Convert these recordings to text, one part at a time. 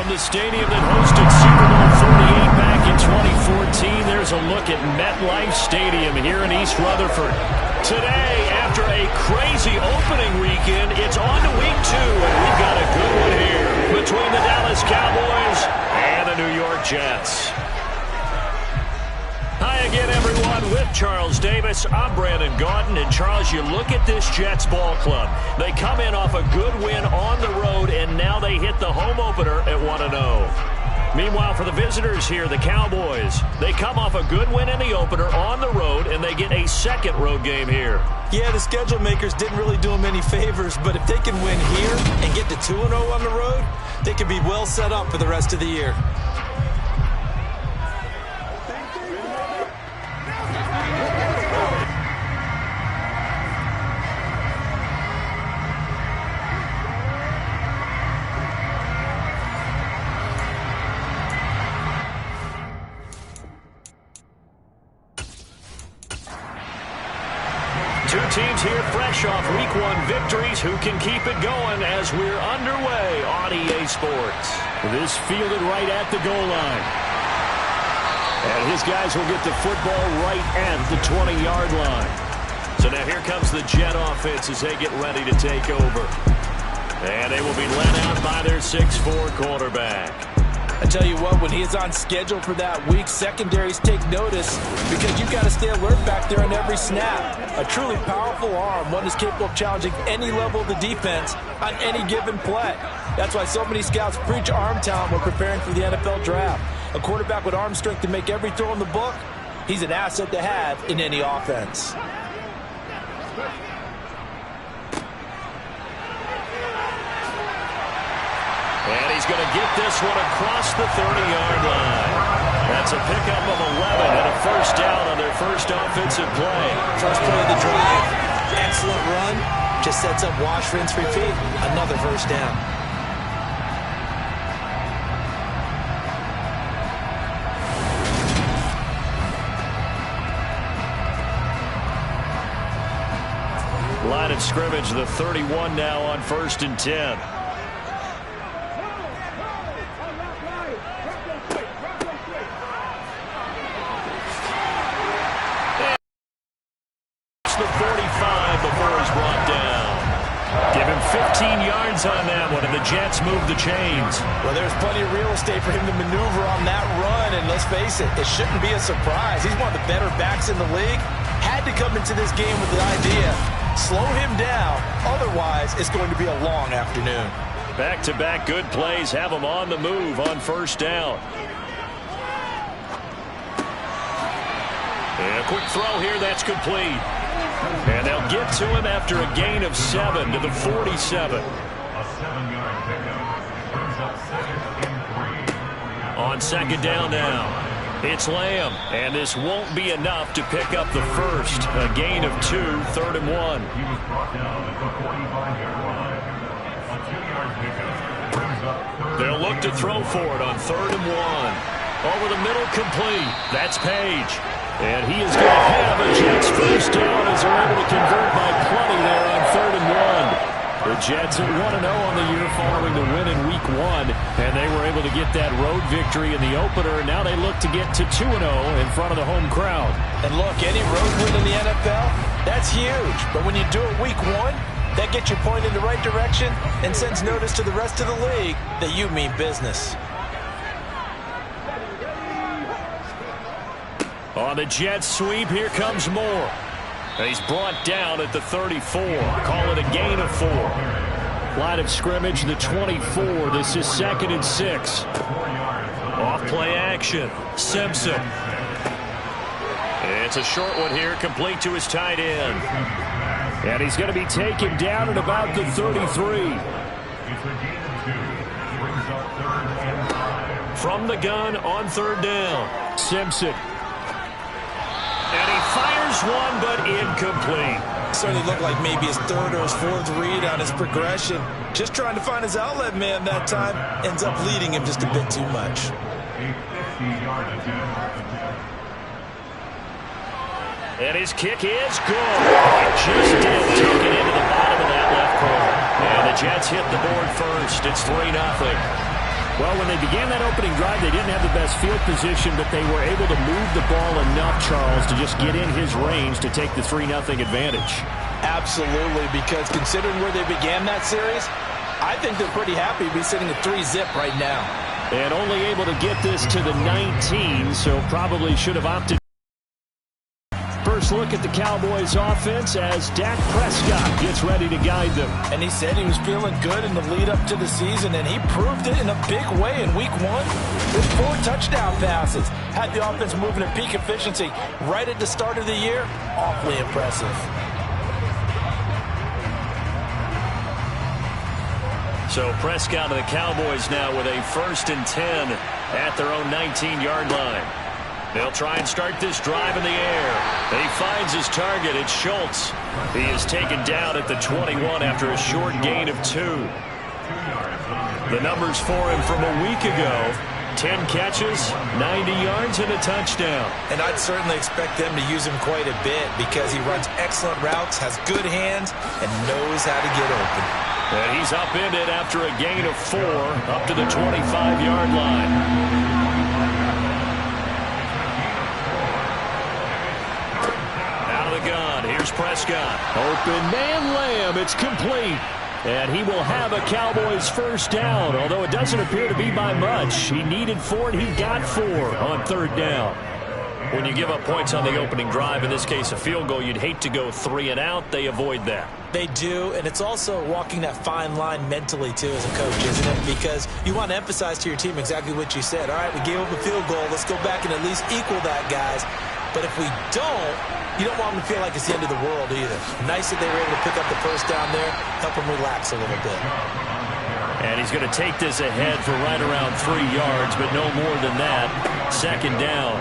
From the stadium that hosted Super Bowl 48 back in 2014, there's a look at MetLife Stadium here in East Rutherford. Today, after a crazy opening weekend, it's on to week 2, and we've got a good one here between the Dallas Cowboys and the New York Jets. Hi again, everyone. With Charles Davis, I'm Brandon Gaudin. And Charles, you look at this Jets ball club. They come in off a good win on the road, and now they hit the home opener at 1-0. Meanwhile, for the visitors here, the Cowboys, they come off a good win in the opener on the road, and they get a second road game here. Yeah, the schedule makers didn't really do them any favors, but if they can win here and get to 2-0 on the road, they can be well set up for the rest of the year. Two teams here fresh off Week 1 victories. Who can keep it going as we're underway on EA Sports? This fielded right at the goal line. And his guys will get the football right at the 20-yard line. So now here comes the Jet offense as they get ready to take over. And they will be led out by their 6'4" quarterback. I tell you what, when he's on schedule for that week, secondaries take notice because you've got to stay alert back there on every snap. A truly powerful arm, one is capable of challenging any level of the defense on any given play. That's why so many scouts preach arm talent when preparing for the NFL draft. A quarterback with arm strength to make every throw in the book, he's an asset to have in any offense. And he's going to get this one across the 30-yard line. That's a pickup of 11 and a first down on their first offensive play. First play of the drive, excellent run. Just sets up wash, rinse, repeat. Another first down. Line of scrimmage, the 31 now on 1st and 10. The 45 before he's brought down. Give him 15 yards on that one, and the Jets move the chains. Well, there's plenty of real estate for him to maneuver on that run, and let's face it, it shouldn't be a surprise. He's one of the better backs in the league. Had to come into this game with the idea, slow him down, otherwise it's going to be a long afternoon. Back-to-back good plays have him on the move on first down. And a quick throw here, that's complete. And they'll get to him after a gain of 7 to the 47. On second down now, it's Lamb. And this won't be enough to pick up the first. A gain of 2, 3rd and 1. They'll look to throw for it on 3rd and 1. Over the middle, complete. That's Page. And he is going to have a Jets first down as they're able to convert by plenty there on 3rd and 1. The Jets at 1-0 on the year following the win in Week 1. And they were able to get that road victory in the opener. And now they look to get to 2-0 in front of the home crowd. And look, any road win in the NFL, that's huge. But when you do it Week 1, that gets you pointed in the right direction and sends notice to the rest of the league that you mean business. On the Jets sweep, here comes Moore. He's brought down at the 34. Call it a gain of 4. Line of scrimmage, the 24. This is 2nd and 6. Off play action. Simpson. It's a short one here, complete to his tight end. And he's going to be taken down at about the 33. From the gun on 3rd down. Simpson. And he fires one, but incomplete. Certainly looked like maybe his 3rd or his 4th read on his progression. Just trying to find his outlet man that time. Ends up leading him just a bit too much. And his kick is good. It just did take it into the bottom of that left corner. And the Jets hit the board first. It's 3-0. Well, when they began that opening drive, they didn't have the best field position, but they were able to move the ball enough, Charles, to just get in his range to take the 3-0 advantage. Absolutely, because considering where they began that series, I think they're pretty happy to be sitting at 3-zip right now. And only able to get this to the 19, so probably should have opted. First look at the Cowboys offense as Dak Prescott gets ready to guide them. And he said he was feeling good in the lead up to the season, and he proved it in a big way in week 1 with 4 touchdown passes. Had the offense moving at peak efficiency right at the start of the year. Awfully impressive. So Prescott of the Cowboys now with a 1st and 10 at their own 19-yard line. They'll try and start this drive in the air. He finds his target. It's Schultz. He is taken down at the 21 after a short gain of 2. The numbers for him from a week ago: 10 catches, 90 yards, and a touchdown. And I'd certainly expect them to use him quite a bit because he runs excellent routes, has good hands, and knows how to get open. And he's upended after a gain of 4 up to the 25-yard line. Here's Prescott. Open man Lamb. It's complete. And he will have a Cowboys 1st down, although it doesn't appear to be by much. He needed 4, and he got 4 on 3rd down. When you give up points on the opening drive, in this case a field goal, you'd hate to go 3 and out. They avoid that. They do, and it's also walking that fine line mentally, too, as a coach, isn't it? Because you want to emphasize to your team exactly what you said. All right, we gave up a field goal. Let's go back and at least equal that, guys. But if we don't, you don't want them to feel like it's the end of the world either. Nice that they were able to pick up the 1st down there, help them relax a little bit. And he's going to take this ahead for right around 3 yards, but no more than that. 2nd down.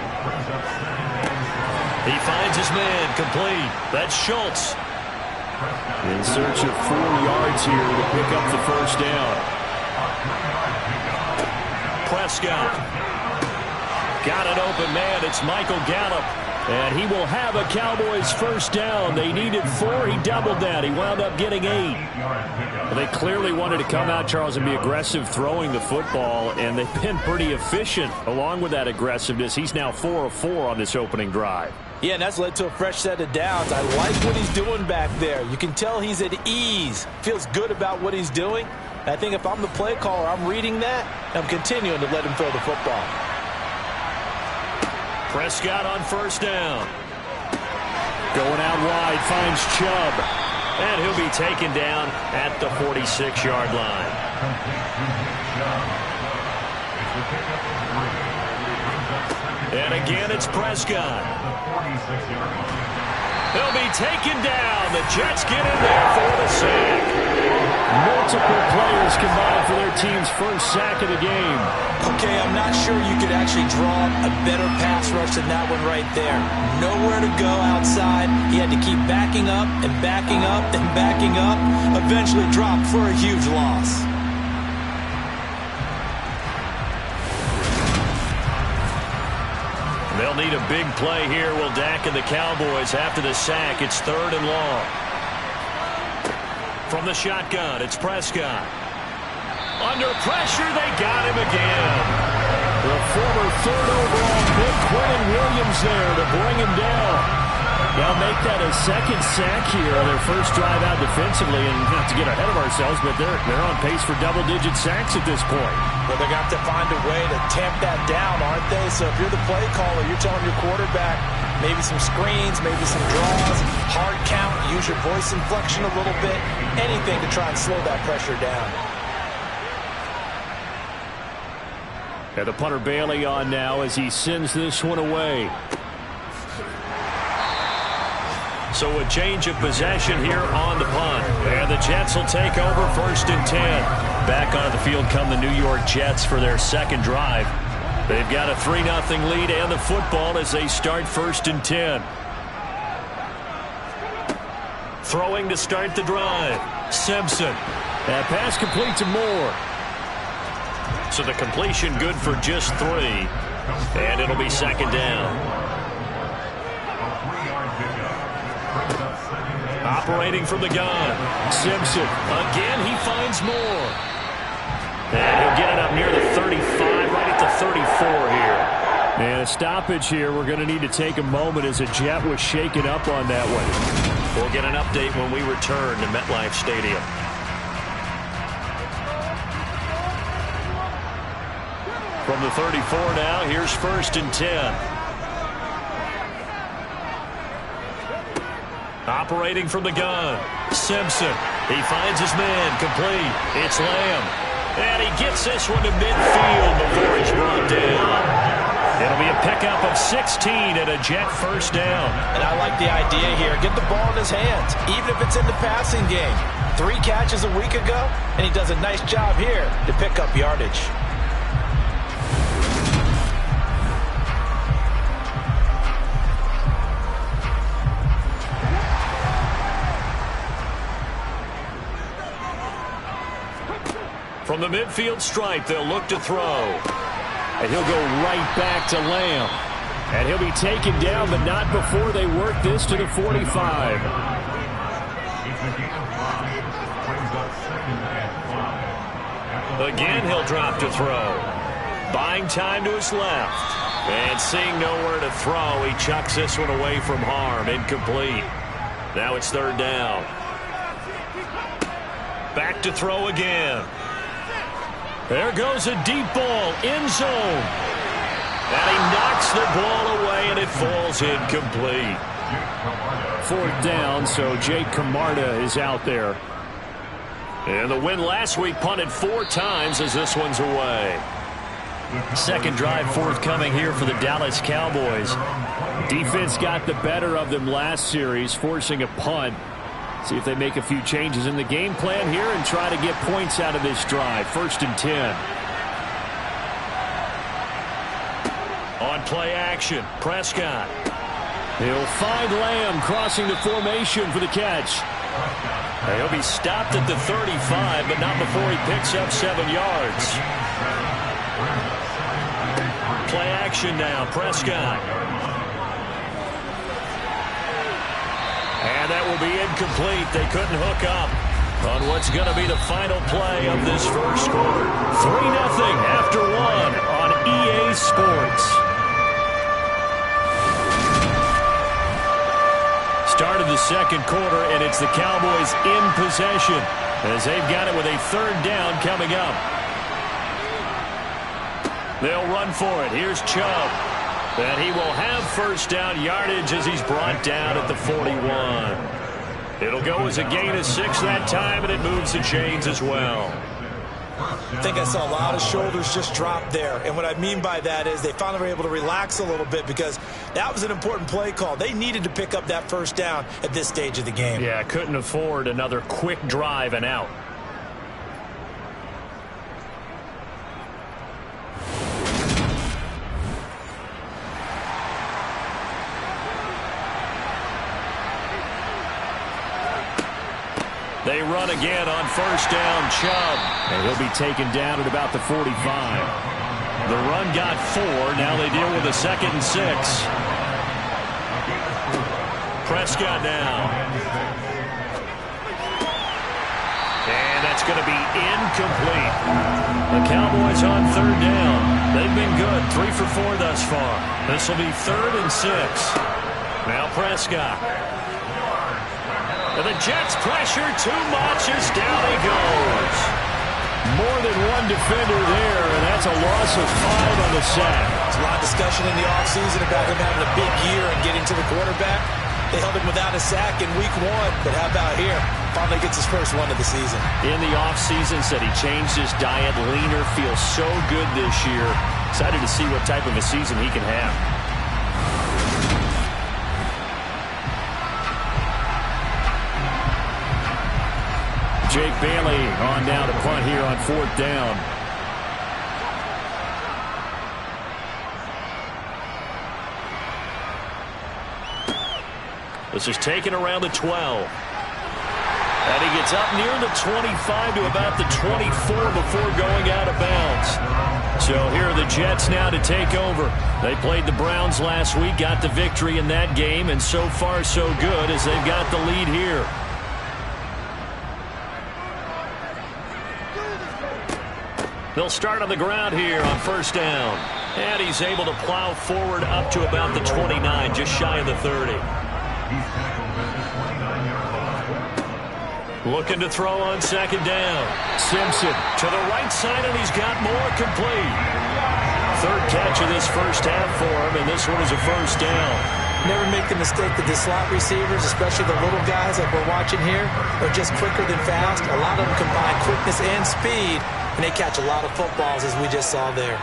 He finds his man, complete. That's Schultz. In search of 4 yards here to pick up the 1st down. Prescott. Got an open man. It's Michael Gallup. And he will have a Cowboys 1st down. They needed 4. He doubled that. He wound up getting 8. Well, they clearly wanted to come out, Charles, and be aggressive throwing the football, and they've been pretty efficient along with that aggressiveness. He's now 4 of 4 on this opening drive. Yeah, and that's led to a fresh set of downs. I like what he's doing back there. You can tell he's at ease. Feels good about what he's doing. And I think if I'm the play caller, I'm reading that, and I'm continuing to let him throw the football. Prescott on 1st down. Going out wide, finds Chubb. And he'll be taken down at the 46-yard line. And again, it's Prescott. He'll be taken down. The Jets get in there for the sack. Multiple players combined for their team's 1st sack of the game. Okay, I'm not sure you could actually draw a better pass rush than that one right there. Nowhere to go outside. He had to keep backing up and backing up and backing up. Eventually dropped for a huge loss. They'll need a big play here. Will Dak and the Cowboys after the sack. It's 3rd and long. From the shotgun, it's Prescott. Under pressure, they got him again. The former 3rd overall pick, Quentin Williams there to bring him down. They'll make that a 2nd sack here on their 1st drive out defensively, and not to get ahead of ourselves, but they're on pace for double-digit sacks at this point. Well, they're going to have to find a way to tamp that down, aren't they? So if you're the play caller, you're telling your quarterback maybe some screens, maybe some draws, hard count, use your voice inflection a little bit, anything to try and slow that pressure down. And the punter Bailey on now as he sends this one away. So a change of possession here on the punt. And the Jets will take over 1st and 10. Back onto the field come the New York Jets for their 2nd drive. They've got a 3-0 lead and the football as they start 1st and 10. Throwing to start the drive. Simpson. That pass complete to Moore. So the completion good for just 3. And it'll be 2nd down. Operating from the gun. Simpson. Again, he finds Moore. And he'll get it up near the 35, right at the 34 here. And a stoppage here. We're going to need to take a moment as a Jet was shaken up on that one. We'll get an update when we return to MetLife Stadium. From the 34 now, here's 1st and 10. Operating from the gun, Simpson. He finds his man, complete. It's Lamb. And he gets this one to midfield before he's brought down. It'll be a pickup of 16 and a Jet 1st down. And I like the idea here. Get the ball in his hands, even if it's in the passing game. 3 catches a week ago, and he does a nice job here to pick up yardage. From the midfield stripe, they'll look to throw. And he'll go right back to Lamb. And he'll be taken down, but not before they work this to the 45. Again, he'll drop to throw. Buying time to his left. And seeing nowhere to throw, he chucks this one away from harm. Incomplete. Now it's 3rd down. Back to throw again. There goes a deep ball, end zone. And he knocks the ball away, and it falls incomplete. 4th down, so Jake Camarda is out there. And the win last week punted 4 times as this one's away. Second drive forthcoming here for the Dallas Cowboys. Defense got the better of them last series, forcing a punt. See if they make a few changes in the game plan here and try to get points out of this drive. 1st and 10. On play action, Prescott. He'll find Lamb crossing the formation for the catch. He'll be stopped at the 35, but not before he picks up 7 yards. Play action now, Prescott. And that will be incomplete. They couldn't hook up on what's going to be the final play of this first quarter. 3-0 after 1 on EA Sports. Start of the second quarter, and it's the Cowboys in possession as they've got it with a 3rd down coming up. They'll run for it. Here's Chubb. And he will have 1st down yardage as he's brought down at the 41. It'll go as a gain of 6 that time, and it moves the chains as well. I think I saw a lot of shoulders just drop there. And what I mean by that is they finally were able to relax a little bit because that was an important play call. They needed to pick up that 1st down at this stage of the game. Yeah, couldn't afford another quick drive and out. They run again on 1st down, Chubb. And he'll be taken down at about the 45. The run got 4. Now they deal with a 2nd and 6. Prescott now. And that's going to be incomplete. The Cowboys on 3rd down. They've been good, 3 for 4 thus far. This will be 3rd and 6. Now Prescott. And the Jets pressure too much as down he goes. More than one defender there, and that's a loss of 5 on the sack. There's a lot of discussion in the offseason about him having a big year and getting to the quarterback. They held him without a sack in week 1, but how about here? Finally gets his first one of the season. In the offseason, said he changed his diet, leaner, feels so good this year. Excited to see what type of a season he can have. Jake Bailey on down to punt here on 4th down. This is taken around the 12. And he gets up near the 25 to about the 24 before going out of bounds. So here are the Jets now to take over. They played the Browns last week, got the victory in that game, and so far so good as they've got the lead here. They'll start on the ground here on first down. And he's able to plow forward up to about the 29, just shy of the 30. Looking to throw on second down. Simpson to the right side, and he's got more complete. Third catch of this first half for him, and this one is a first down. Never make the mistake that the slot receivers, especially the little guys like we're watching here, are just quicker than fast. A lot of them combine quickness and speed, and they catch a lot of footballs, as we just saw there.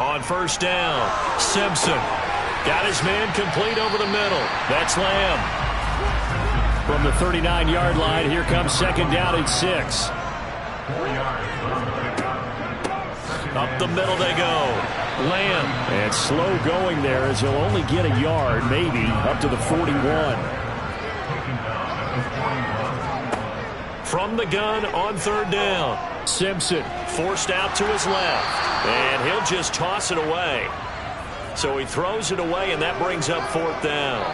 On first down, Simpson got his man complete over the middle. That's Lamb. From the 39-yard line, here comes second down and 6. Up the middle they go. Lamb. And slow going there as he'll only get a yard, maybe, up to the 41. From the gun on third down. Simpson forced out to his left. And he'll just toss it away. So he throws it away, and that brings up fourth down.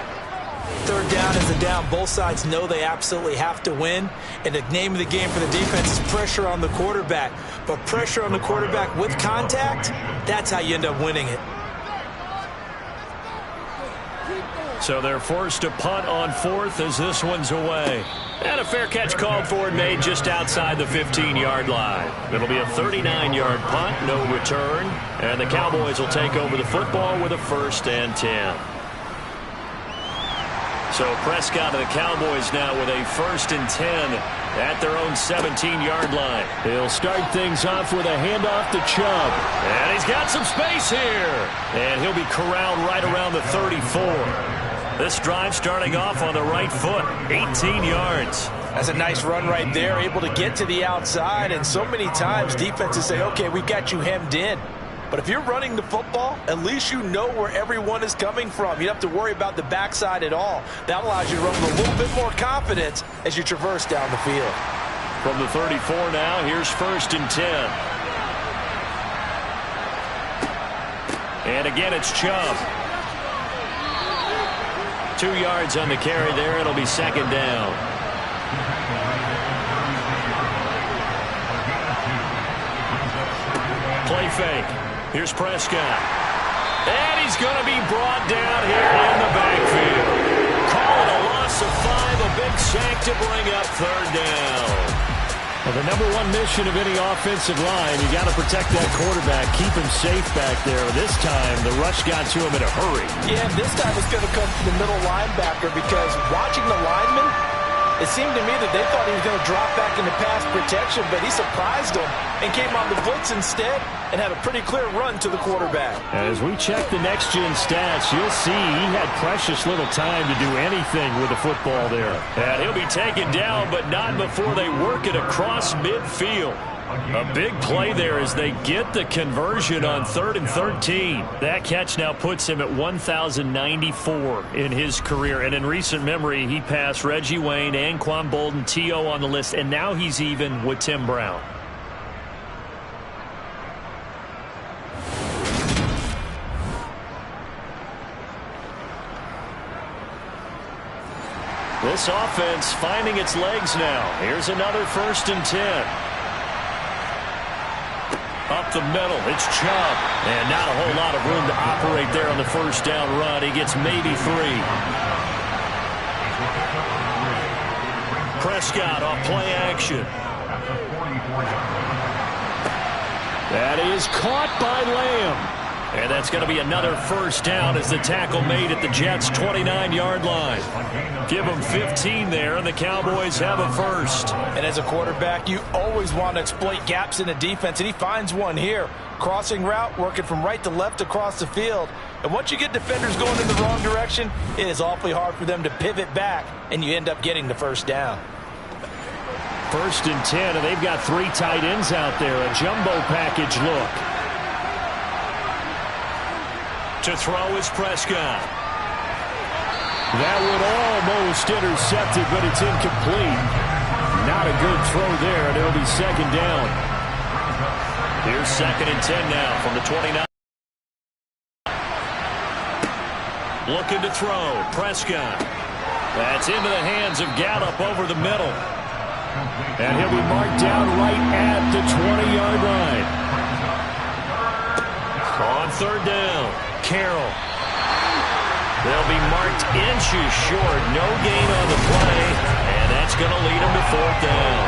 Third down is a down. Both sides know they absolutely have to win. And the name of the game for the defense is pressure on the quarterback. But pressure on the quarterback with contact, that's how you end up winning it. So they're forced to punt on fourth as this one's away. And a fair catch called for and made just outside the 15-yard line. It'll be a 39-yard punt, no return. And the Cowboys will take over the football with a 1st and 10. So Prescott and the Cowboys now with a 1st and 10 at their own 17-yard line. He'll start things off with a handoff to Chubb. And he's got some space here. And he'll be corralled right around the 34. This drive starting off on the right foot, 18 yards. That's a nice run right there, able to get to the outside. And so many times defenses say, okay, we've got you hemmed in. But if you're running the football, at least you know where everyone is coming from. You don't have to worry about the backside at all. That allows you to run with a little bit more confidence as you traverse down the field. From the 34 now, here's 1st and 10. And again, it's Chubb. 2 yards on the carry there. It'll be second down. Play fake. Here's Prescott. And he's going to be brought down here in the backfield. Call it a loss of 5, a big sack to bring up third down. Well, the number one mission of any offensive line, you got to protect that quarterback, keep him safe back there. This time, the rush got to him in a hurry. Yeah, this time it's going to come from the middle linebacker because watching the lineman, it seemed to me that they thought he was going to drop back into pass protection, but he surprised them and came on the blitz instead and had a pretty clear run to the quarterback. As we check the next-gen stats, you'll see he had precious little time to do anything with the football there. And he'll be taken down, but not before they work it across midfield. A big play there as they get the conversion on 3rd and 13. That catch now puts him at 1,094 in his career. And in recent memory, he passed Reggie Wayne, Anquan Bolden, T.O. on the list, and now he's even with Tim Brown. This offense finding its legs now. Here's another 1st and 10. Up the middle, it's Chubb. And not a whole lot of room to operate there on the first down run. He gets maybe 3. Prescott off play action. That is caught by Lamb. And that's going to be another first down as the tackle made at the Jets' 29-yard line. Give them 15 there, and the Cowboys have a first. And as a quarterback, you always want to exploit gaps in the defense, and he finds one here. Crossing route, working from right to left across the field. And once you get defenders going in the wrong direction, it is awfully hard for them to pivot back, and you end up getting the first down. 1st and 10, and they've got 3 tight ends out there. A jumbo package look. To throw is Prescott. That one almost intercepted, but it's incomplete. Not a good throw there, and it'll be second down. Here's 2nd and 10 now from the 29. Looking to throw. Prescott. That's into the hands of Gallup over the middle. And he'll be marked down right at the 20-yard line. On third down, Carroll. They'll be marked inches short. No gain on the play, and that's going to lead them to fourth down.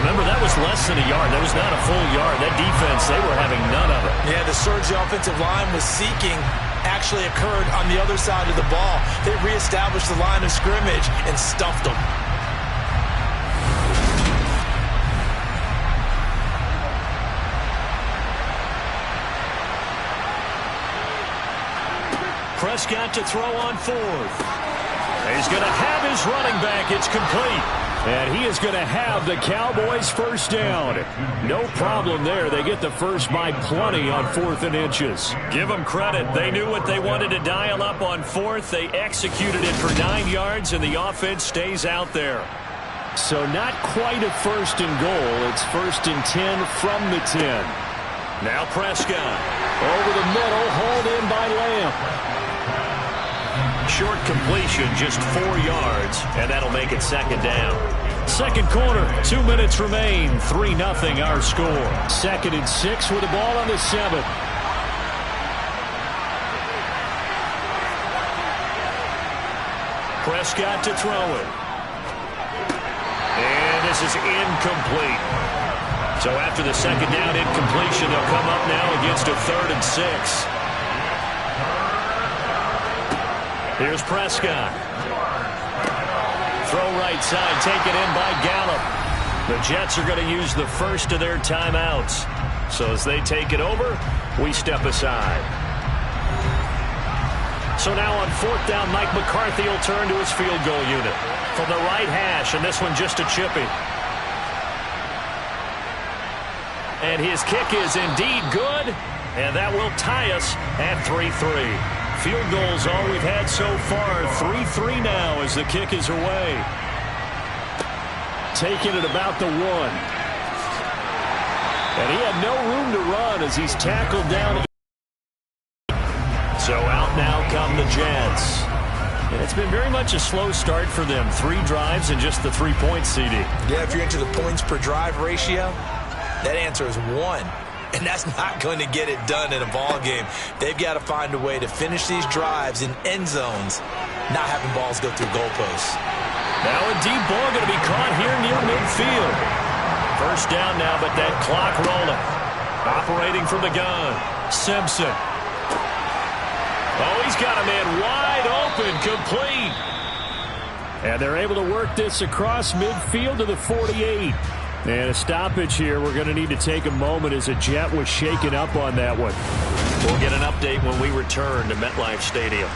Remember, that was less than a yard. That was not a full yard. That defense, they were having none of it. Yeah, the surge the offensive line was seeking actually occurred on the other side of the ball. They reestablished the line of scrimmage and stuffed them. Prescott to throw on fourth. He's going to have his running back. It's complete. And he is going to have the Cowboys first down. No problem there. They get the first by plenty on 4th and inches. Give them credit. They knew what they wanted to dial up on fourth. They executed it for 9 yards, and the offense stays out there. So not quite a first and goal. It's 1st and 10 from the 10. Now Prescott. Over the middle, hauled in by Lamb. Short completion, just 4 yards, and that'll make it 2nd down. Second quarter, 2 minutes remain. 3-0 our score. 2nd and 6 with the ball on the 7. Prescott to throw it. And this is incomplete. So after the 2nd down incompletion, they'll come up now against a 3rd and 6. Here's Prescott. Throw right side, taken in by Gallup. The Jets are going to use the first of their timeouts. So as they take it over, we step aside. So now on 4th down, Mike McCarthy will turn to his field goal unit. From the right hash, and this one just a chippy. And his kick is indeed good, and that will tie us at 3-3. Field goals all we've had so far. 3-3 now as the kick is away. Taking it about the 1. And he had no room to run as he's tackled down. So out now come the Jets. And it's been very much a slow start for them. 3 drives and just the 3 points, CD. Yeah, if you're into the points per drive ratio, that answer is 1. And that's not going to get it done in a ball game. They've got to find a way to finish these drives in end zones, not having balls go through goalposts. Now a deep ball going to be caught here near midfield. First down now, but that clock rolling. Operating from the gun. Simpson. Oh, he's got a man wide open, complete. And they're able to work this across midfield to the 48. And a stoppage here. We're going to need to take a moment as a Jet was shaken up on that one. We'll get an update when we return to MetLife Stadium.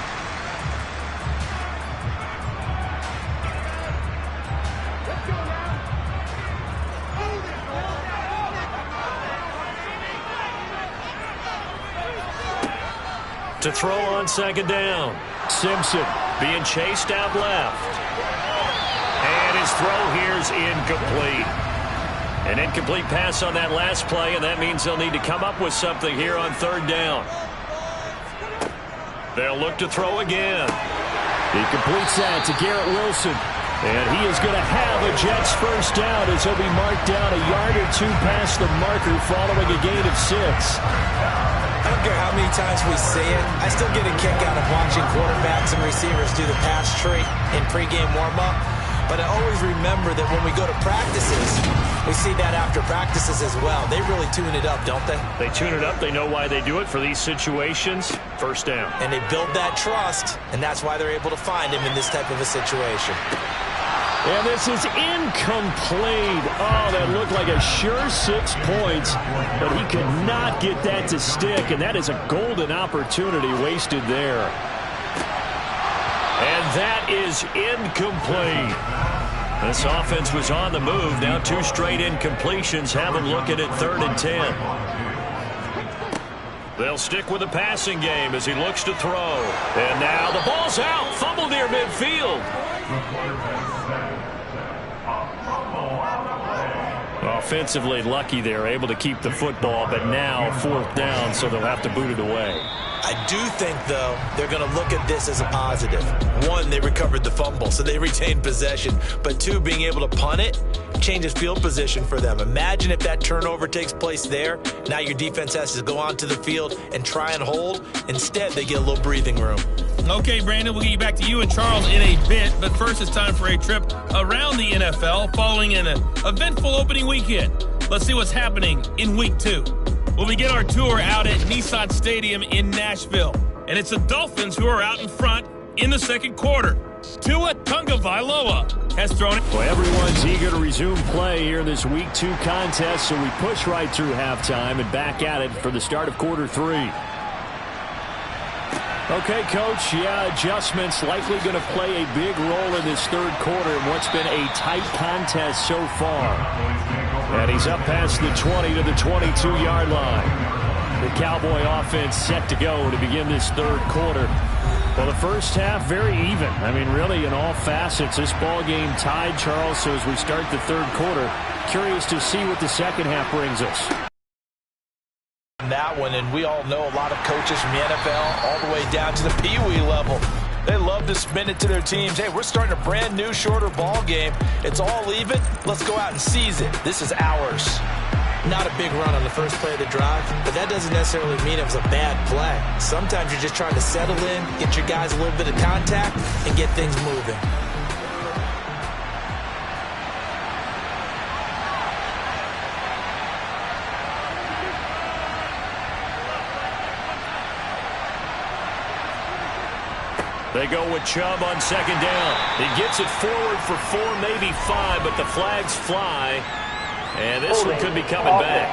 To throw on 2nd down. Simpson being chased out left. And his throw here's incomplete. An incomplete pass on that last play, and that means they'll need to come up with something here on 3rd down. They'll look to throw again. He completes that to Garrett Wilson. And he is going to have a Jets first down as he'll be marked down a yard or 2 past the marker following a gain of 6. I don't care how many times we see it. I still get a kick out of watching quarterbacks and receivers do the pass tree in pregame warm-up. But I always remember that when we go to practices, we see that after practices as well. They really tune it up, don't they? They tune it up. They know why they do it for these situations. First down. And they build that trust, and that's why they're able to find him in this type of a situation. And this is incomplete. Oh, that looked like a sure 6 points, but he could not get that to stick, and that is a golden opportunity wasted there. And that is incomplete. This offense was on the move. Now 2 straight incompletions have them looking at 3rd and 10. They'll stick with the passing game as he looks to throw. And now the ball's out. Fumble near midfield. Offensively lucky they're able to keep the football, but now 4th down, so they'll have to boot it away. I do think, though, they're going to look at this as a positive. One, they recovered the fumble, so they retained possession. But two, being able to punt it changes field position for them. Imagine if that turnover takes place there. Now your defense has to go onto the field and try and hold. Instead, they get a little breathing room. Okay, Brandon, we'll get you back to you and Charles in a bit. But first, it's time for a trip around the NFL following an eventful opening weekend. Let's see what's happening in Week 2. We'll begin our tour out at Nissan Stadium in Nashville. And it's the Dolphins who are out in front in the second quarter. Tua Tagovailoa has thrown it. Well, everyone's eager to resume play here in this Week 2 contest, so we push right through halftime and back at it for the start of quarter 3. Okay, Coach, adjustments likely going to play a big role in this third quarter in what's been a tight contest so far. And he's up past the 20 to the 22-yard line. The Cowboy offense set to go to begin this third quarter. Well, the first half, very even. I mean, really, in all facets, this ball game tied, Charles. So as we start the third quarter, curious to see what the second half brings us. That one, and we all know a lot of coaches from the NFL all the way down to the Pee-wee level. They love to spin it to their teams. Hey, we're starting a brand new, shorter ball game. It's all even. Let's go out and seize it. This is ours. Not a big run on the first play of the drive, but that doesn't necessarily mean it was a bad play. Sometimes you're just trying to settle in, get your guys a little bit of contact, and get things moving. They go with Chubb on second down. He gets it forward for 4, maybe 5, but the flags fly. And this one could be coming back.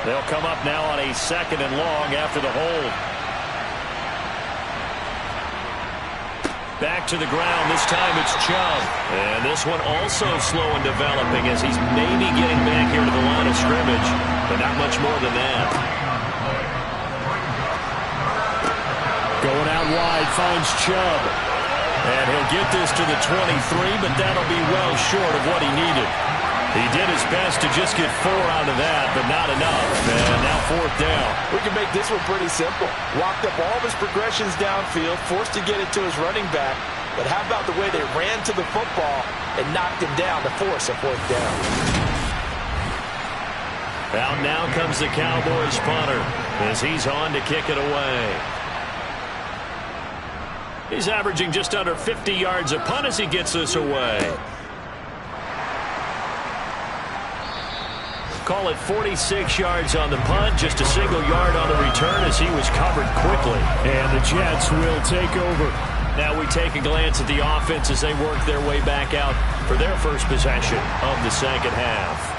They'll come up now on a second and long after the hold. Back to the ground. This time it's Chubb. And this one also slow in developing as he's maybe getting back here to the line of scrimmage, but not much more than that. Going out wide, finds Chubb. And he'll get this to the 23, but that'll be well short of what he needed. He did his best to just get 4 out of that, but not enough. And now fourth down. We can make this one pretty simple. Walked up all of his progressions downfield, forced to get it to his running back. But how about the way they ran to the football and knocked him down to force a fourth down? Out now comes the Cowboys punter as he's on to kick it away. He's averaging just under 50 yards a punt as he gets this away. Call it 46 yards on the punt, just a single yard on the return as he was covered quickly. And the Jets will take over. Now we take a glance at the offense as they work their way back out for their first possession of the second half.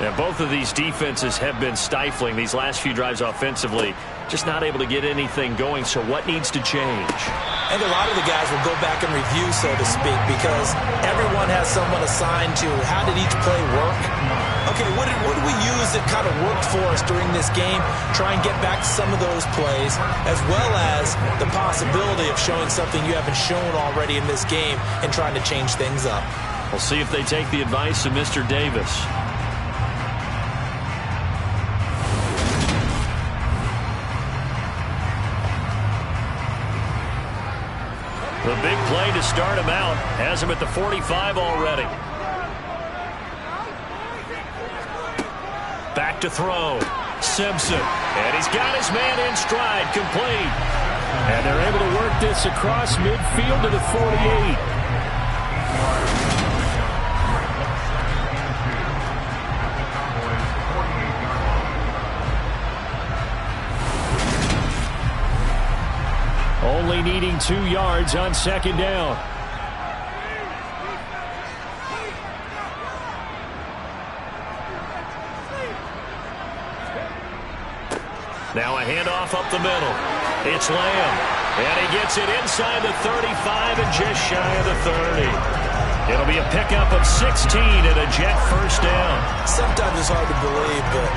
Now, both of these defenses have been stifling these last few drives offensively, just not able to get anything going. So what needs to change? And a lot of the guys will go back and review, so to speak, because everyone has someone assigned to how did each play work. Okay, what did we use that kind of worked for us during this game? Try and get back to some of those plays, as well as the possibility of showing something you haven't shown already in this game and trying to change things up. We'll see if they take the advice of Mr. Davis. The big play to start him out has him at the 45 already. Back to throw. Simpson. And he's got his man in stride, complete. And they're able to work this across midfield to the 48. Only needing 2 yards on second down. Now a handoff up the middle. It's Lamb. And he gets it inside the 35 and just shy of the 30. It'll be a pickup of 16 and a Jet first down. Sometimes it's hard to believe, but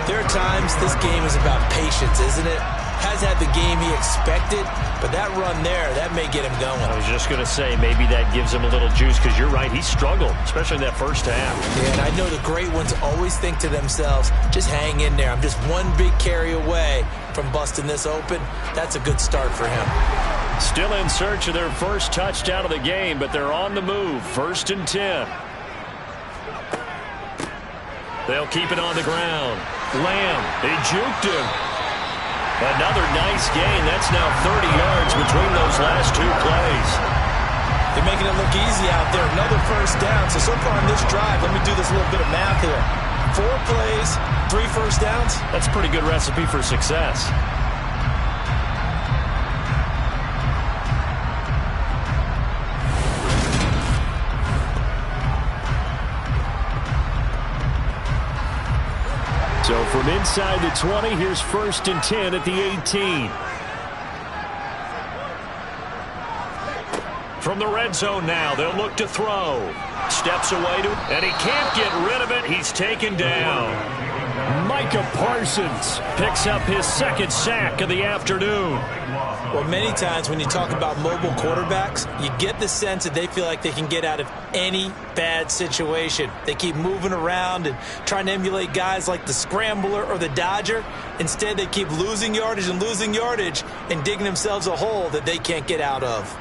there are times this game is about patience, isn't it? has had the game he expected, but that run there, that may get him going. I was just going to say, maybe that gives him a little juice, because you're right, he struggled, especially in that first half. Yeah, and I know the great ones always think to themselves, just hang in there. I'm just one big carry away from busting this open. That's a good start for him. Still in search of their first touchdown of the game, but they're on the move. 1st and 10. They'll keep it on the ground. Lamb, he juked him. Another nice gain. That's now 30 yards between those last 2 plays. They're making it look easy out there. Another first down. So far on this drive, let me do this little bit of math here. 4 plays, 3 first downs. That's a pretty good recipe for success. So from inside the 20, here's 1st and 10 at the 18. From the red zone now, they'll look to throw. Steps away to, and he can't get rid of it. He's taken down. Micah Parsons picks up his 2nd sack of the afternoon. Well, many times when you talk about mobile quarterbacks, you get the sense that they feel like they can get out of any bad situation. They keep moving around and trying to emulate guys like the Scrambler or the Dodger. Instead, they keep losing yardage and digging themselves a hole that they can't get out of.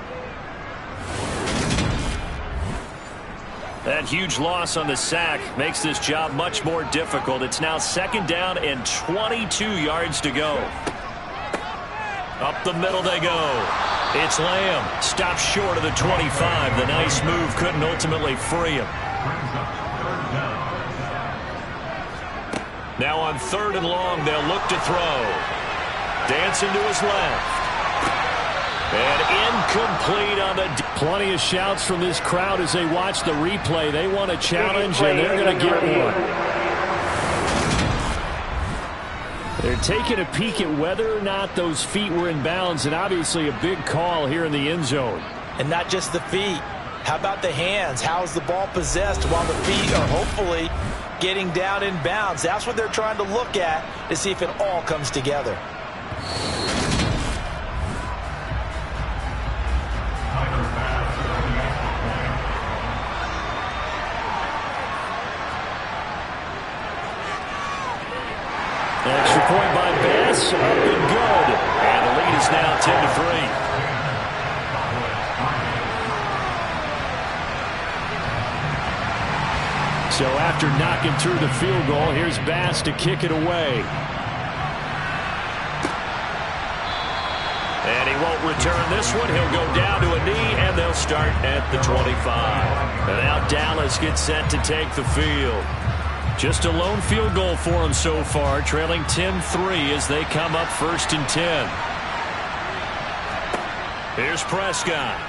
That huge loss on the sack makes this job much more difficult. It's now 2nd down and 22 yards to go. Up the middle they go. It's Lamb. Stops short of the 25. The nice move couldn't ultimately free him. Now on 3rd and long, they'll look to throw. Dancing to his left. And incomplete on the... Plenty of shouts from this crowd as they watch the replay. They want a challenge, and they're going to get one. They're taking a peek at whether or not those feet were in bounds, and obviously a big call here in the end zone. And not just the feet. How about the hands? How's the ball possessed while the feet are hopefully getting down in bounds? That's what they're trying to look at to see if it all comes together. Extra point by Bass, up and good. And the lead is now 10-3. So after knocking through the field goal, here's Bass to kick it away. And he won't return this one. He'll go down to a knee, and they'll start at the 25. And now Dallas gets set to take the field. Just a lone field goal for them so far, trailing 10-3 as they come up 1st and 10. Here's Prescott.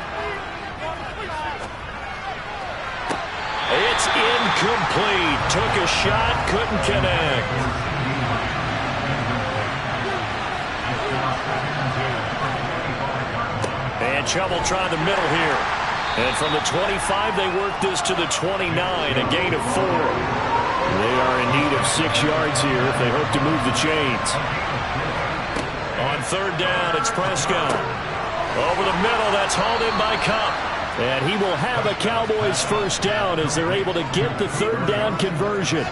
It's incomplete. Took a shot, couldn't connect. And trouble trying the middle here. And from the 25, they work this to the 29, a gain of 4. They are in need of 6 yards here if they hope to move the chains. On 3rd down, it's Prescott. Over the middle, that's hauled in by Cup. And he will have a Cowboys 1st down as they're able to get the 3rd down conversion.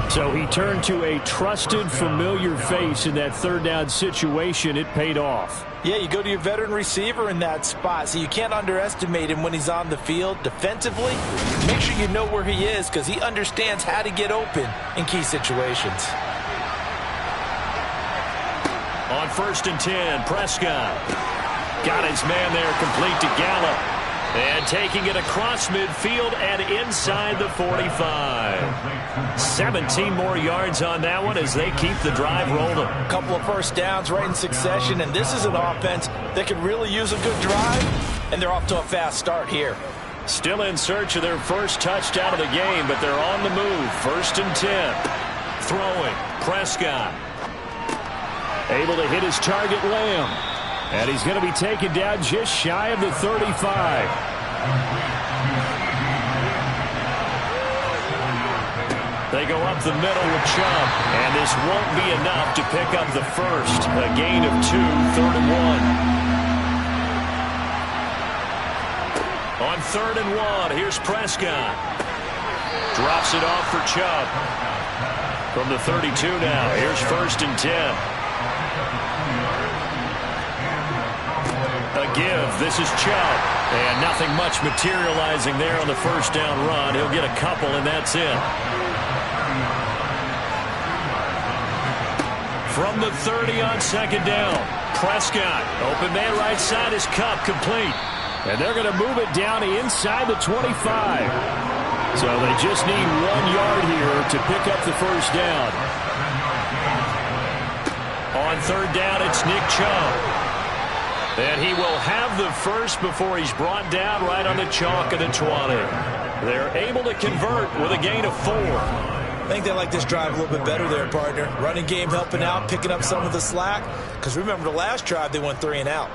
So he turned to a trusted, familiar face in that 3rd down situation. It paid off. Yeah, you go to your veteran receiver in that spot, so you can't underestimate him when he's on the field. Defensively, make sure you know where he is because he understands how to get open in key situations. On 1st and 10, Prescott. Got his man there, complete to Gallup. And taking it across midfield and inside the 45. 17 more yards on that one as they keep the drive rolling. A couple of first downs right in succession, and this is an offense that could really use a good drive, and they're off to a fast start here. Still in search of their first touchdown of the game, but they're on the move. 1st and 10. Throwing. Prescott. Able to hit his target, Lamb. And he's going to be taken down just shy of the 35. They go up the middle with Chubb, and this won't be enough to pick up the first. A gain of 2, 3rd and 1. On 3rd and 1, here's Prescott. Drops it off for Chubb. From the 32 now, here's 1st and 10. A give, this is Chubb. And nothing much materializing there on the first down run. He'll get a couple, and that's it. From the 30 on 2nd down, Prescott. Open man right side is Cup, complete. And they're going to move it down inside the 25. So they just need 1 yard here to pick up the first down. On 3rd down, it's Nick Chubb. And he will have the first before he's brought down right on the chalk of the 20. They're able to convert with a gain of 4. I think they like this drive a little bit better there, partner. Running game helping out, picking up some of the slack. Because remember, the last drive, they went 3 and out.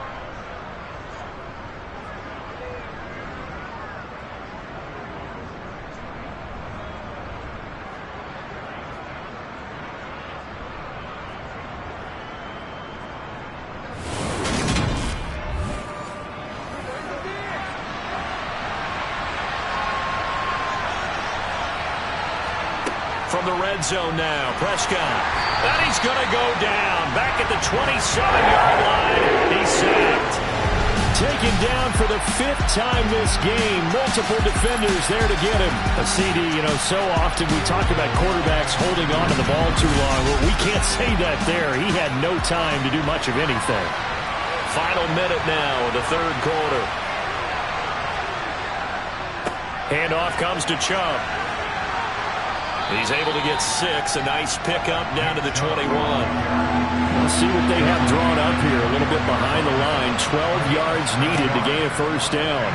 From the red zone now, Prescott. And he's going to go down. Back at the 27-yard line. He's sacked. Taken down for the 5th time this game. Multiple defenders there to get him. A CD, so often we talk about quarterbacks holding on to the ball too long. Well, we can't say that there. He had no time to do much of anything. Final minute now of the 3rd quarter. Handoff comes to Chubb. He's able to get 6. A nice pickup down to the 21. Let's see what they have drawn up here. A little bit behind the line. 12 yards needed to gain a first down.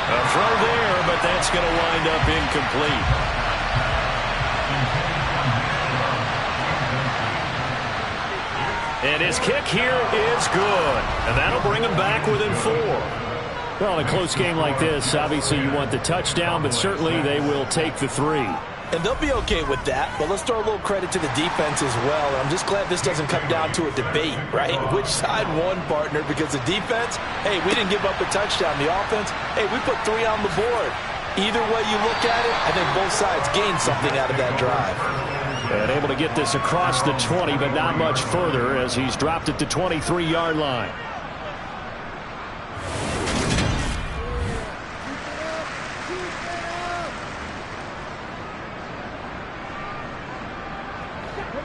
A throw there, but that's going to wind up incomplete. And his kick here is good. And that'll bring him back within 4. Well, in a close game like this, obviously you want the touchdown, but certainly they will take the 3. And they'll be okay with that, but let's throw a little credit to the defense as well. I'm just glad this doesn't come down to a debate, right? Which side won, partner? Because the defense, hey, we didn't give up a touchdown. The offense, hey, we put 3 on the board. Either way you look at it, I think both sides gained something out of that drive. And able to get this across the 20, but not much further as he's dropped at the 23-yard line.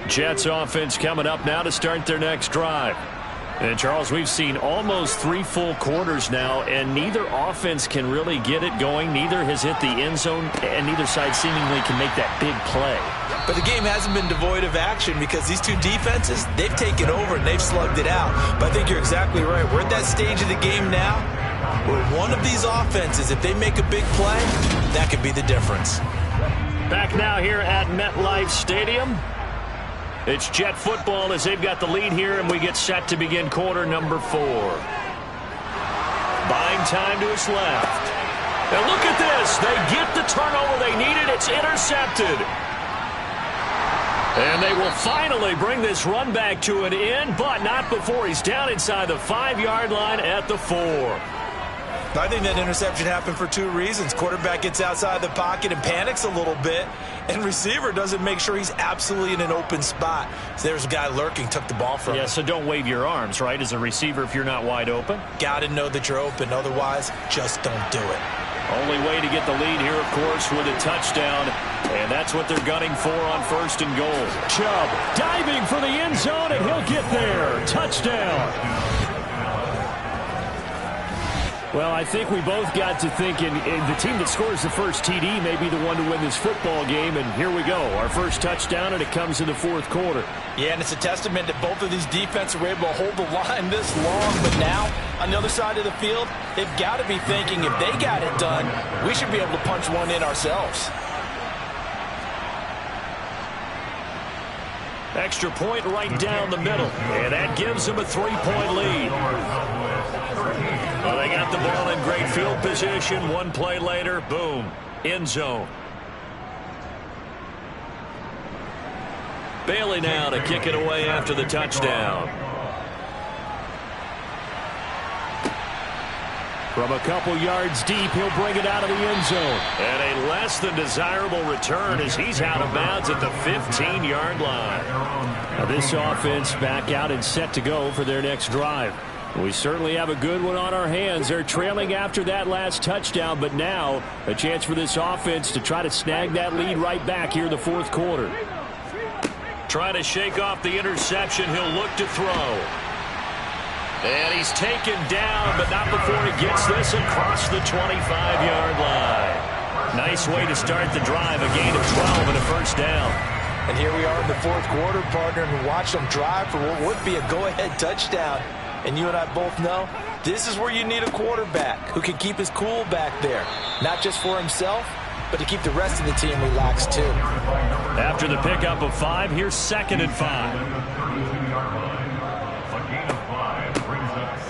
Jets offense coming up now to start their next drive. And, Charles, we've seen almost 3 full quarters now, and neither offense can really get it going. Neither has hit the end zone, and neither side seemingly can make that big play. But the game hasn't been devoid of action because these two defenses, they've taken over and they've slugged it out. But I think you're exactly right. We're at that stage of the game now where one of these offenses, if they make a big play, that could be the difference. Back now here at MetLife Stadium. It's Jet football as they've got the lead here, and we get set to begin quarter number 4. Buying time to his left. And look at this. They get the turnover they needed. It's intercepted. And they will finally bring this run back to an end, but not before he's down inside the 5-yard line at the 4. I think that interception happened for 2 reasons. Quarterback gets outside the pocket and panics a little bit, and receiver doesn't make sure he's absolutely in an open spot. So there's a guy lurking, took the ball from him. Yeah, so don't wave your arms, right, as a receiver if you're not wide open. Got to know that you're open. Otherwise, just don't do it. Only way to get the lead here, of course, with a touchdown, and that's what they're gunning for on 1st and goal. Chubb diving for the end zone, and he'll get there. Touchdown. Well, I think we both got to thinking the team that scores the first TD may be the one to win this football game, and here we go. Our first touchdown, and it comes in the 4th quarter. Yeah, and it's a testament that both of these defenses were able to hold the line this long, but now, on the other side of the field, they've got to be thinking if they got it done, we should be able to punch one in ourselves. Extra point right down the middle, and that gives them a 3-point lead. Well, they got the ball in great field position. 1 play later, boom, end zone. Bailey now to kick it away after the touchdown. From a couple yards deep, he'll bring it out of the end zone. And a less than desirable return as he's out of bounds at the 15-yard line. Now this offense back out and set to go for their next drive. We certainly have a good one on our hands. They're trailing after that last touchdown, but now a chance for this offense to try to snag that lead right back here in the fourth quarter. Trying to shake off the interception. He'll look to throw. And he's taken down, but not before he gets this across the 25-yard line. Nice way to start the drive. A gain of 12 and a first down. And here we are in the fourth quarter, partner, and watch them drive for what would be a go-ahead touchdown. And you and I both know this is where you need a quarterback who can keep his cool back there. Not just for himself, but to keep the rest of the team relaxed too. After the pickup of 5, here's 2nd and 5.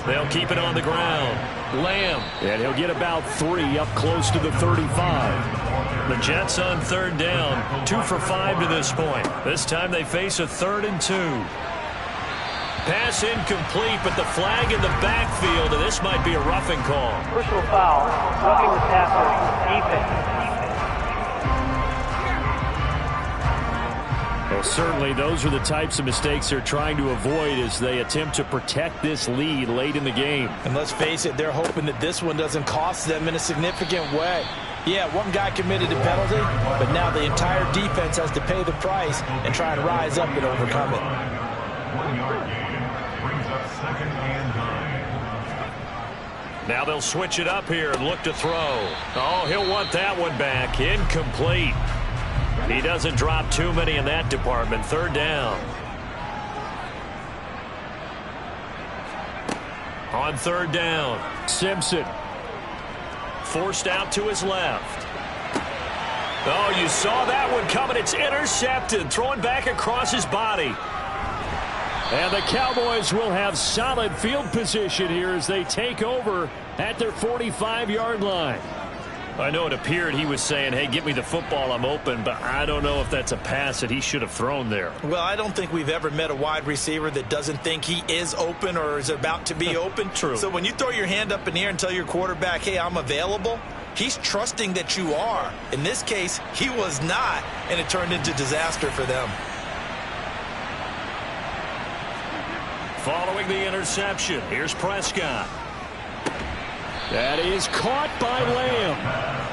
They'll keep it on the ground. Lamb. And he'll get about 3 up close to the 35. The Jets on 3rd down. 2 for 5 to this point. This time they face a 3rd and 2. Pass incomplete, but the flag in the backfield, and this might be a roughing call. Personal foul. Roughing the passer. Defense. Well, certainly those are the types of mistakes they're trying to avoid as they attempt to protect this lead late in the game. And let's face it, they're hoping that this one doesn't cost them in a significant way. Yeah, one guy committed a penalty, but now the entire defense has to pay the price and try and rise up and overcome it. 1-yard gain brings up 2nd and 9. Now they'll switch it up here and look to throw. Oh, he'll want that one back. Incomplete. He doesn't drop too many in that department. 3rd down. On 3rd down, Simpson. Forced out to his left. Oh, you saw that one coming. It's intercepted. Throwing back across his body. And the Cowboys will have solid field position here as they take over at their 45-yard line. I know it appeared he was saying, hey, get me the football, I'm open, but I don't know if that's a pass that he should have thrown there. Well, I don't think we've ever met a wide receiver that doesn't think he is open or is about to be open. True. So when you throw your hand up in the air and tell your quarterback, hey, I'm available, he's trusting that you are. In this case, he was not, and it turned into disaster for them. Following the interception, here's Prescott. That is caught by Lamb.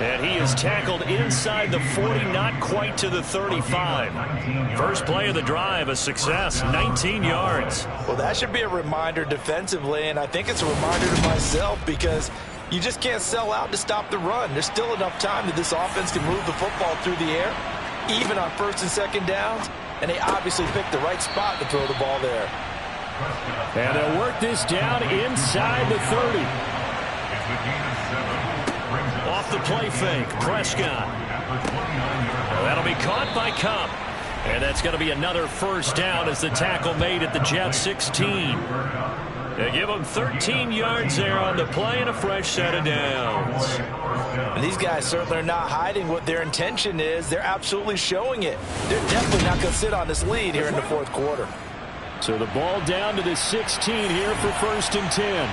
And he is tackled inside the 40, not quite to the 35. First play of the drive, a success, 19 yards. Well, that should be a reminder defensively, and I think it's a reminder to myself because you just can't sell out to stop the run. There's still enough time that this offense can move the football through the air, even on 1st and 2nd downs, and they obviously picked the right spot to throw the ball there. And they'll work this down inside the 30. Off the play fake, Prescott. That'll be caught by Cup. And that's going to be another first down as the tackle made at the Jets 16. They give them 13 yards there on the play and a fresh set of downs. And these guys certainly are not hiding what their intention is. They're absolutely showing it. They're definitely not going to sit on this lead here in the fourth quarter. So the ball down to the 16 here for 1st and 10.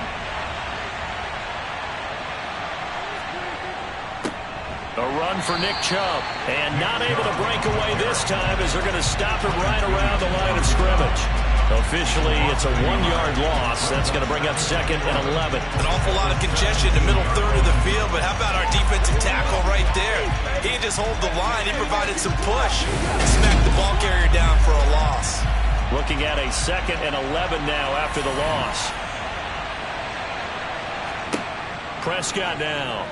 A run for Nick Chubb. And not able to break away this time as they're going to stop him right around the line of scrimmage. Officially, it's a 1-yard loss. That's going to bring up 2nd and 11. An awful lot of congestion in the middle third of the field, but how about our defensive tackle right there? He didn't just hold the line. He provided some push and smacked the ball carrier down for a loss. Looking at a 2nd and 11 now after the loss. Prescott now.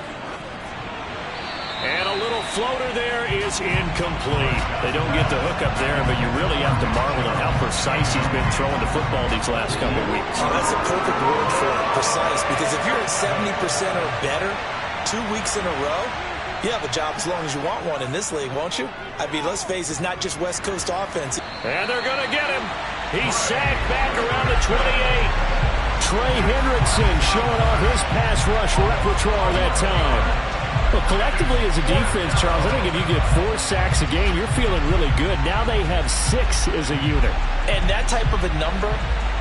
And a little floater there is incomplete. They don't get the hook up there, but you really have to marvel at how precise he's been throwing the football these last couple of weeks. Oh, that's a perfect word for it, precise, because if you're at 70% or better 2 weeks in a row, you have a job as long as you want one in this league, won't you? I mean, let's face it, it's not just West Coast offense. And they're going to get him. He's sacked back around the 28. Trey Hendrickson showing off his pass rush repertoire that time. Well, collectively as a defense, Charles, I think if you get 4 sacks a game, you're feeling really good. Now they have 6 as a unit. And that type of a number,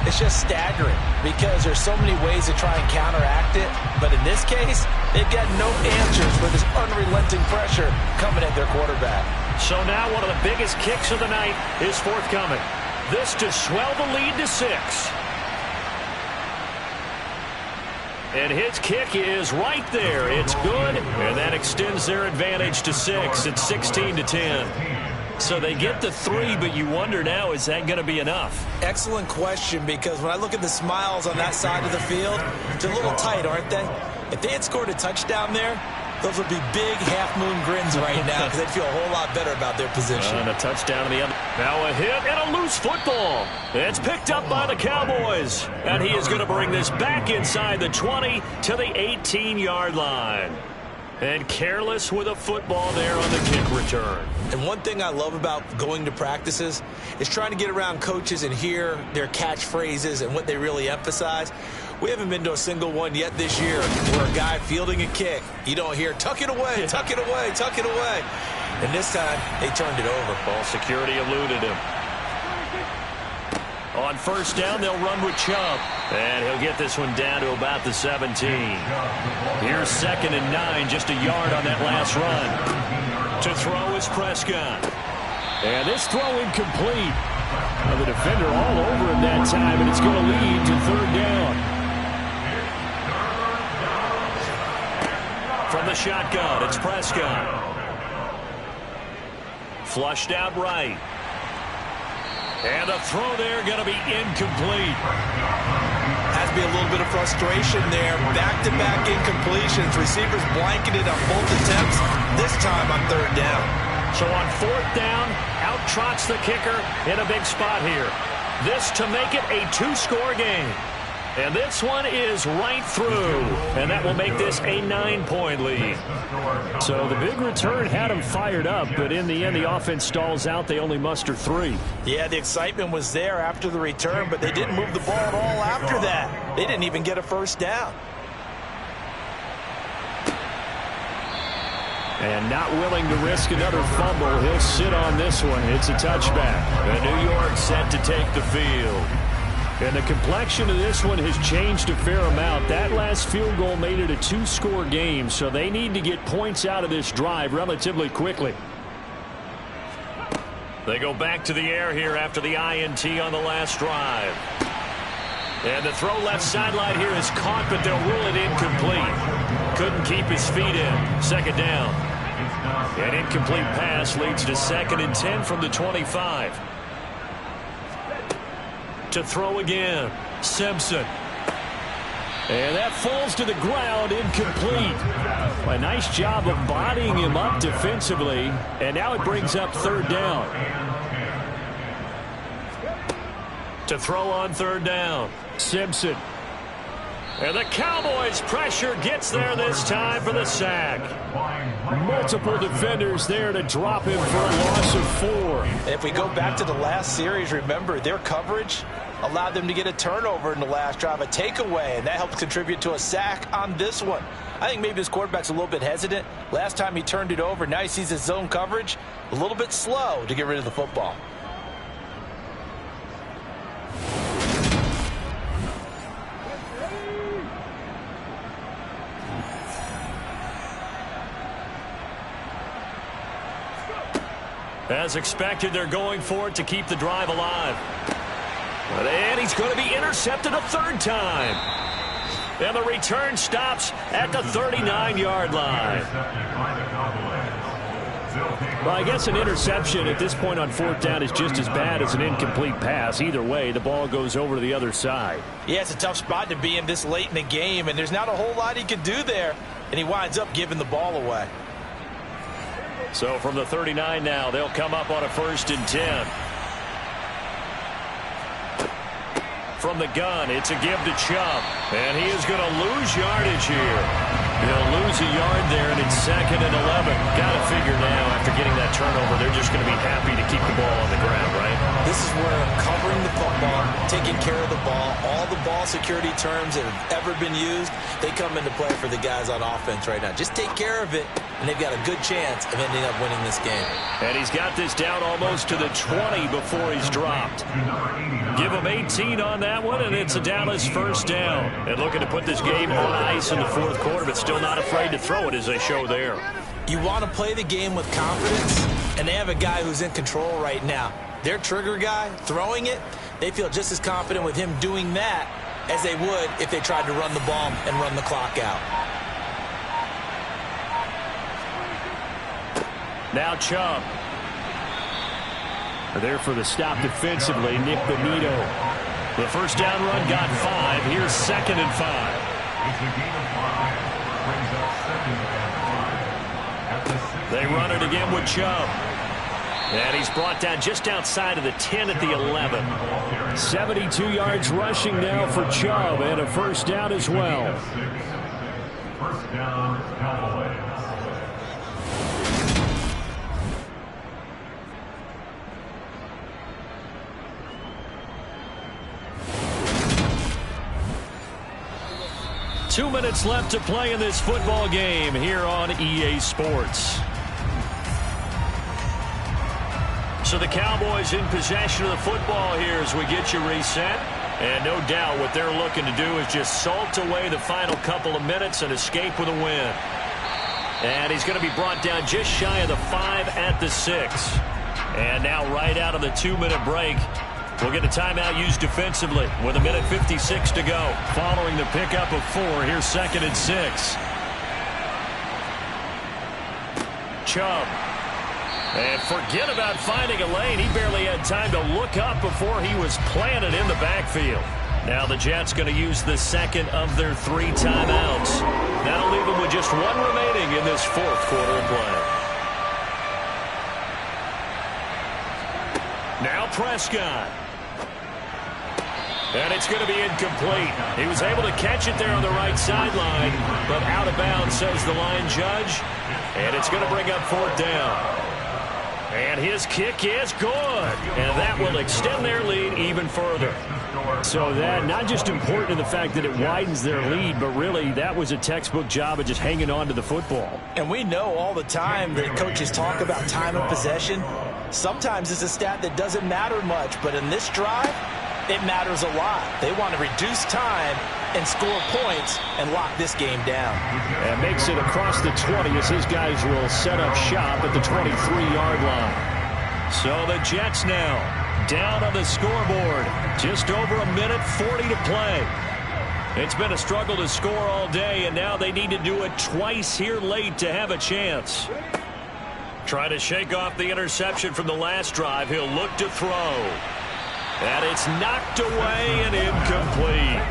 it's just staggering because there's so many ways to try and counteract it. But in this case, they've got no answers for this unrelenting pressure coming at their quarterback. So now one of the biggest kicks of the night is forthcoming. This to swell the lead to 6. And his kick is right there. It's good, and that extends their advantage to 6. It's 16-10. So they get the 3, but you wonder now, is that going to be enough? Excellent question, because when I look at the smiles on that side of the field, they're a little tight, aren't they? If they had scored a touchdown there, those would be big half-moon grins right now because they'd feel a whole lot better about their position. And a touchdown to the other. Now a hit and a loose football. It's picked up by the Cowboys. And he is going to bring this back inside the 20 to the 18-yard line. And careless with a football there on the kick return. And one thing I love about going to practices is trying to get around coaches and hear their catchphrases and what they really emphasize. We haven't been to a single one yet this year where a guy fielding a kick, you don't hear, tuck it away, tuck it away, tuck it away. And this time, they turned it over. Ball security eluded him. On first down, they'll run with Chubb. And he'll get this one down to about the 17. Here's 2nd and 9, just a yard on that last run. To throw is Prescott. And this throw incomplete. Now the defender all over him that time, and it's going to lead to 3rd down. From the shotgun, it's Prescott. Flushed out right. And the throw there going to be incomplete. Has to be a little bit of frustration there. Back-to-back incompletions. Receivers blanketed on both attempts, this time on 3rd down. So on 4th down, out trots the kicker in a big spot here. This to make it a 2-score game. And this one is right through. And that will make this a 9-point lead. So the big return had them fired up, but in the end, the offense stalls out. They only muster 3. Yeah, the excitement was there after the return, but they didn't move the ball at all after that. They didn't even get a 1st down. And not willing to risk another fumble, he'll sit on this one. It's a touchback. And New York set to take the field. And the complexion of this one has changed a fair amount. That last field goal made it a 2-score game, so they need to get points out of this drive relatively quickly. They go back to the air here after the INT on the last drive. And the throw left sideline here is caught, but they'll rule it incomplete. Couldn't keep his feet in. 2nd down. An incomplete pass leads to 2nd and 10 from the 25. To throw again, Simpson. And that falls to the ground, incomplete. A nice job of bodying him up defensively, and now it brings up 3rd down. To throw on 3rd down, Simpson. And the Cowboys' pressure gets there this time for the sack. Multiple defenders there to drop him for a loss of 4. If we go back to the last series, remember, their coverage allowed them to get a turnover in the last drive, a takeaway, and that helped contribute to a sack on this one. I think maybe this quarterback's a little bit hesitant. Last time he turned it over, now he sees his zone coverage a little bit slow to get rid of the football. As expected, they're going for it to keep the drive alive. And he's going to be intercepted a 3rd time. And the return stops at the 39-yard line. Well, I guess an interception at this point on 4th down is just as bad as an incomplete pass. Either way, the ball goes over to the other side. Yeah, it's a tough spot to be in this late in the game, and there's not a whole lot he could do there. And he winds up giving the ball away. So from the 39 now, they'll come up on a 1st and 10. From the gun, it's a give to Chubb. And he is going to lose yardage here. He'll lose a yard there, and it's 2nd and 11. Got to figure now, after getting that turnover, they're just going to be happy to keep the ball on the ground, right? This is where covering the football, taking care of the ball, all the ball security terms that have ever been used, they come into play for the guys on offense right now. Just take care of it, and they've got a good chance of ending up winning this game. And he's got this down almost to the 20 before he's dropped. Give him 18 on that one, and it's a Dallas first down. And looking to put this game on ice in the fourth quarter, but still not afraid to throw it as they show there. You want to play the game with confidence, and they have a guy who's in control right now. Their trigger guy, throwing it, they feel just as confident with him doing that as they would if they tried to run the ball and run the clock out. Now Chubb. There for the stop defensively, Nick Benito. The first down run got 5. Here's 2nd and 5. It's a gain of 5. Brings up 2nd and 5. At the 6. They run it again with Chubb. And he's brought down just outside of the 10 at the 11. 72 yards rushing now for Chubb, and a first down as well. First down, Cowboys. Two minutes left to play in this football game here on EA Sports. So the Cowboys in possession of the football here as we get you reset. And no doubt what they're looking to do is just salt away the final couple of minutes and escape with a win. And he's going to be brought down just shy of the 5 at the 6. And now right out of the 2-minute break, we'll get a timeout used defensively with 1:56 to go. Following the pickup of 4, here's 2nd and 6. Chubb. And forget about finding a lane. He barely had time to look up before he was planted in the backfield. Now the Jets going to use the 2nd of their 3 timeouts. That'll leave them with just 1 remaining in this fourth quarter of play. Now Prescott. And it's going to be incomplete. He was able to catch it there on the right sideline, but out of bounds, says the line judge. And it's going to bring up 4th down. And his kick is good. And that will extend their lead even further. So that not just important in the fact that it widens their lead, but really that was a textbook job of just hanging on to the football. And we know all the time that coaches talk about time of possession. Sometimes it's a stat that doesn't matter much, but in this drive, it matters a lot. They want to reduce time and score points and lock this game down. And makes it across the 20 as his guys will set up shop at the 23-yard line. So the Jets now down on the scoreboard. Just over 1:40 to play. It's been a struggle to score all day, and now they need to do it twice here late to have a chance. Trying to shake off the interception from the last drive. He'll look to throw. And it's knocked away and incomplete.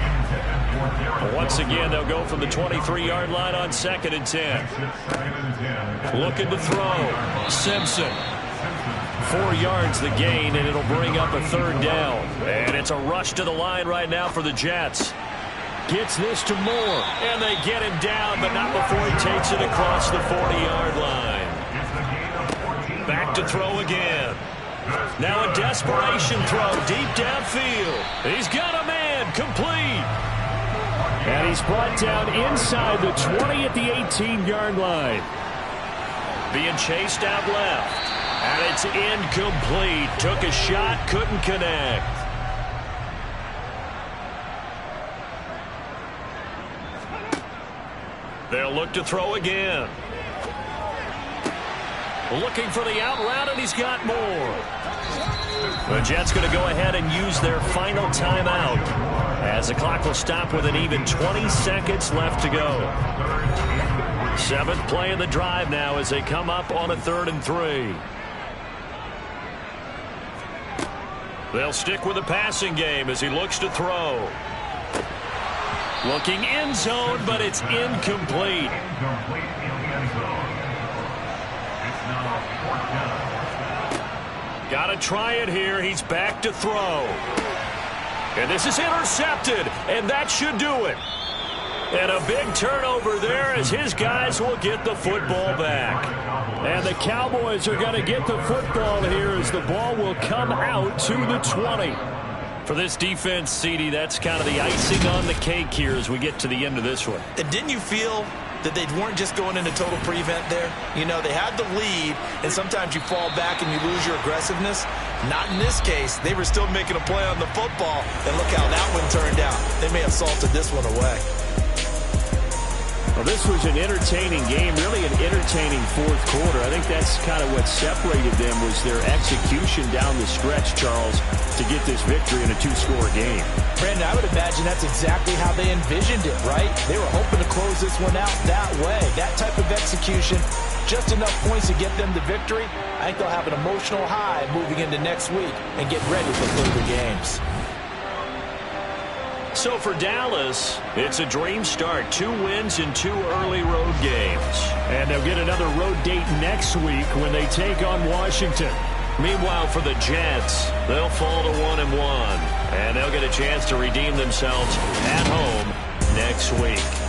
Once again, they'll go from the 23-yard line on 2nd and 10. Looking to throw. Simpson. 4 yards the gain, and it'll bring up a 3rd down. And it's a rush to the line right now for the Jets. Gets this to Moore. And they get him down, but not before he takes it across the 40-yard line. Back to throw again. Now a desperation throw deep downfield. He's got a man, complete. And he's brought down inside the 20 at the 18-yard line. Being chased out left. And it's incomplete. Took a shot, couldn't connect. They'll look to throw again. Looking for the out route, and he's got more. The Jets going to go ahead and use their final timeout as the clock will stop with an even 20 seconds left to go. 7th play of the drive now as they come up on a 3rd and 3. They'll stick with the passing game as he looks to throw. Looking end zone, but it's incomplete. Got to try it here. He's back to throw. And this is intercepted, and that should do it. And a big turnover there as his guys will get the football back. And the Cowboys are going to get the football here as the ball will come out to the 20. For this defense, CD, that's kind of the icing on the cake here as we get to the end of this one. And didn't you feel that they weren't just going into total prevent there? You know, they had the lead, and sometimes you fall back and you lose your aggressiveness. Not in this case. They were still making a play on the football, and look how that one turned out. They may have salted this one away. Well, this was an entertaining game, really an entertaining fourth quarter. I think that's kind of what separated them was their execution down the stretch, Charles, to get this victory in a two-score game. Brandon, I would imagine that's exactly how they envisioned it, right? They were hoping to close this one out that way. That type of execution, just enough points to get them the victory. I think they'll have an emotional high moving into next week and get ready for further games. So for Dallas, it's a dream start. 2 wins in 2 early road games. And they'll get another road date next week when they take on Washington. Meanwhile, for the Jets, they'll fall to 1-1. And they'll get a chance to redeem themselves at home next week.